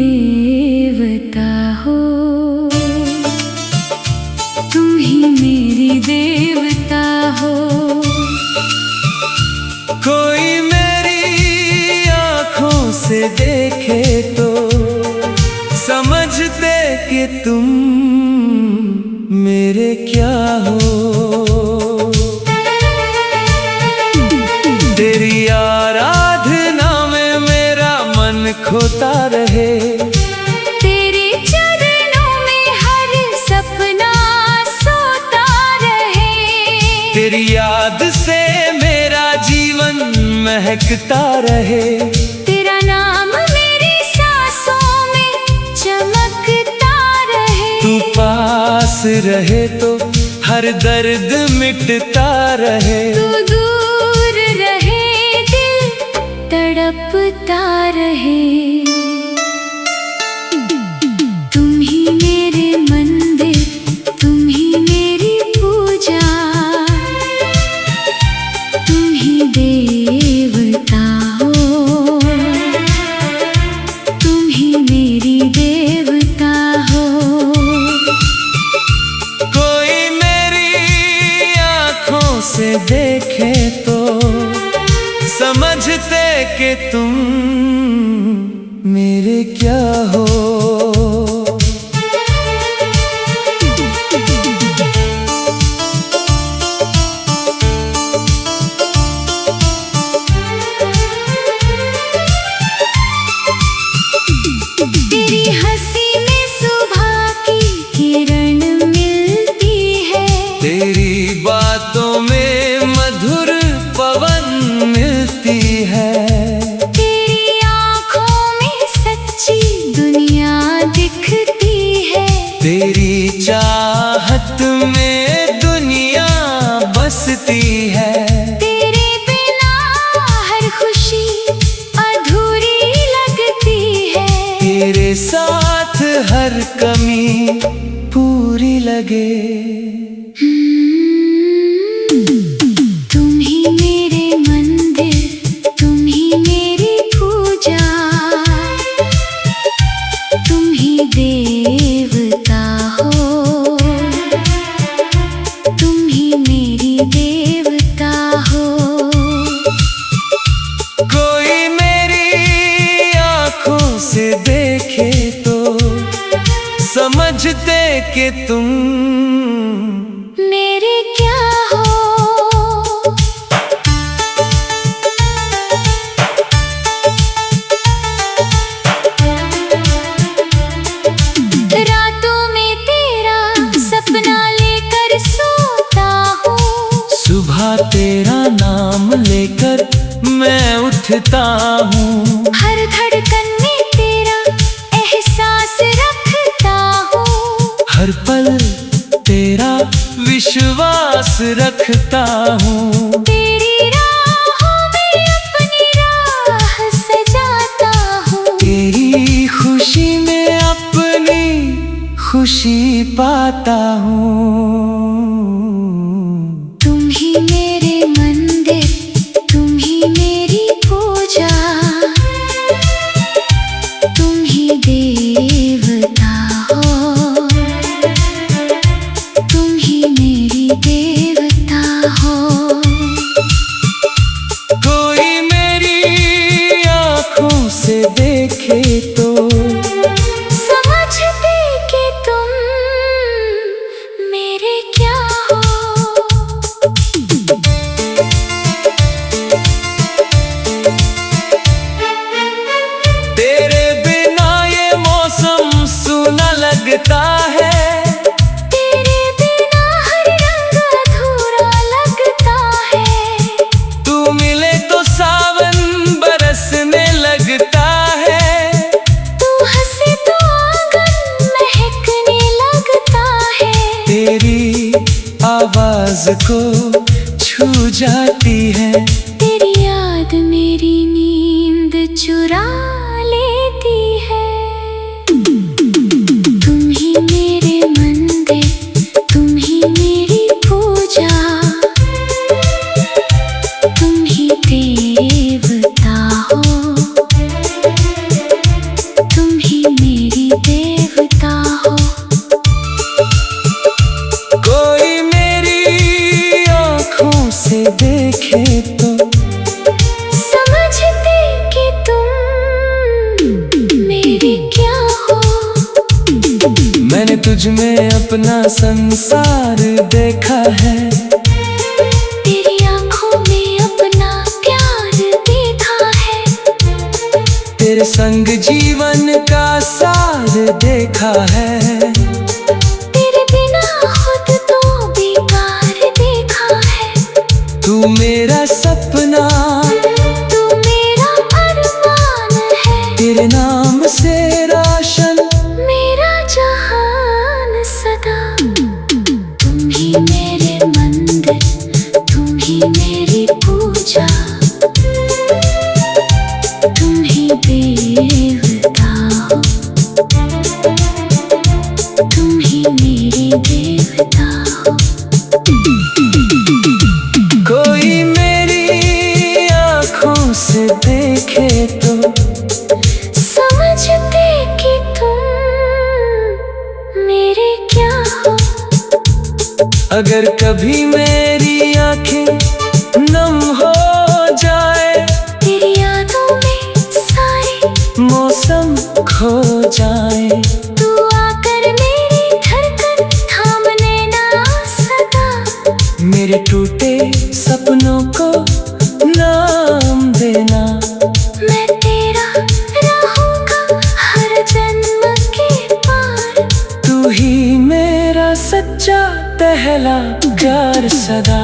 देवता हो, तुम ही मेरी देवता हो। कोई मेरी आँखों से देखे तो समझते कि तुम मेरे क्या हो। तेरी आराधना में मेरा मन खोता रहे, तेरे चरणों में हर सपना सोता रहे। तेरी याद से मेरा जीवन महकता रहे। तेरा नाम मेरी सांसों में चमकता रहे। तू पास रहे तो हर दर्द मिटता रहे। तू दूर रहे दिल तड़पता रहे। तुम ही मेरे मंदिर, तुम ही मेरी पूजा, तुम ही देवता हो, तुम ही मेरी देवता हो। कोई मेरी आँखों से देखे तो समझते कि तुम मेरे क्या हो। तेरी हंसी में सुबह की किरण मिलती है। तेरी बातों में मधुर पवन मिलती है। तेरी आँखों में सच्ची दुनिया दिखती है। तेरी चाहत में दुनिया बसती है। तेरे बिना हर खुशी अधूरी लगती है। तेरे साथ हर कमी पूरी लगे। तुम ही मेरे मंदिर, तुम ही मेरी पूजा, तुम ही देवता हो, तुम ही मेरी देवता हो। कोई मेरी आँखों से देखे तो समझते कि तुम मेरे क्या हो। रातों में तेरा सपना लेकर सोता हूँ। सुबह तेरा नाम लेकर मैं उठता हूँ। हर धड़कन में तेरा एहसास रखता हूँ। हर पल तेरा विश्वास रखता हूँ। तेरी राहों में अपनी राह सजाता हूँ। तेरी खुशी में अपनी खुशी पाता हूँ। तुम ही मेरे मंदिर, तुम ही मेरी पूजा, तुम ही देवता हो, तुम ही मेरी देवता हो। कोई मेरी आँखों से देखे तो समझते कि तुम मेरे क्या हो। तेरे बिना ये मौसम सूना लगता है। तेरे बिना हर रंग अधूरा लगता है। तू मिले तो सावन बरसने लगता है। तू हंसे तो आंगन महकने लगता है। तेरी आवाज को छू जाती है। तेरी याद मेरी नींद चुरा लेती है। तुम ही मेरे मंदिर, तुम ही मेरी पूजा, तुम ही देवता हो, तुम ही मेरे क्या हो। मैंने तुझ में अपना संसार देखा है, तेरी आंखों में अपना प्यार देखा है। तेरे संग जीवन का सार देखा है। तेरे बिना खुद तो बेकार देखा है। तू मेरा सपना, तू मेरा अरमान है। तेरे नाम से रोशन मेरा जहान सदा। तुम ही मेरे मंदिर, तुम ही मेरी पूजा, तुम ही देवता हो, तुम ही मेरी देवता हो। कोई मेरी आँखों से देखे तो समझते कि तुम मेरे क्या हो। अगर कभी मेरी आँखें नम हो जाए, तेरी यादों में सारे मौसम खो जाए, तू आकर मेरी धड़कन थामने ना सका। मेरे टूटे सपनों को नाम देना। मैं तेरा रहूंगा हर जन्म के पार। तू ही मेरा सच्चा पहला प्यार सदा।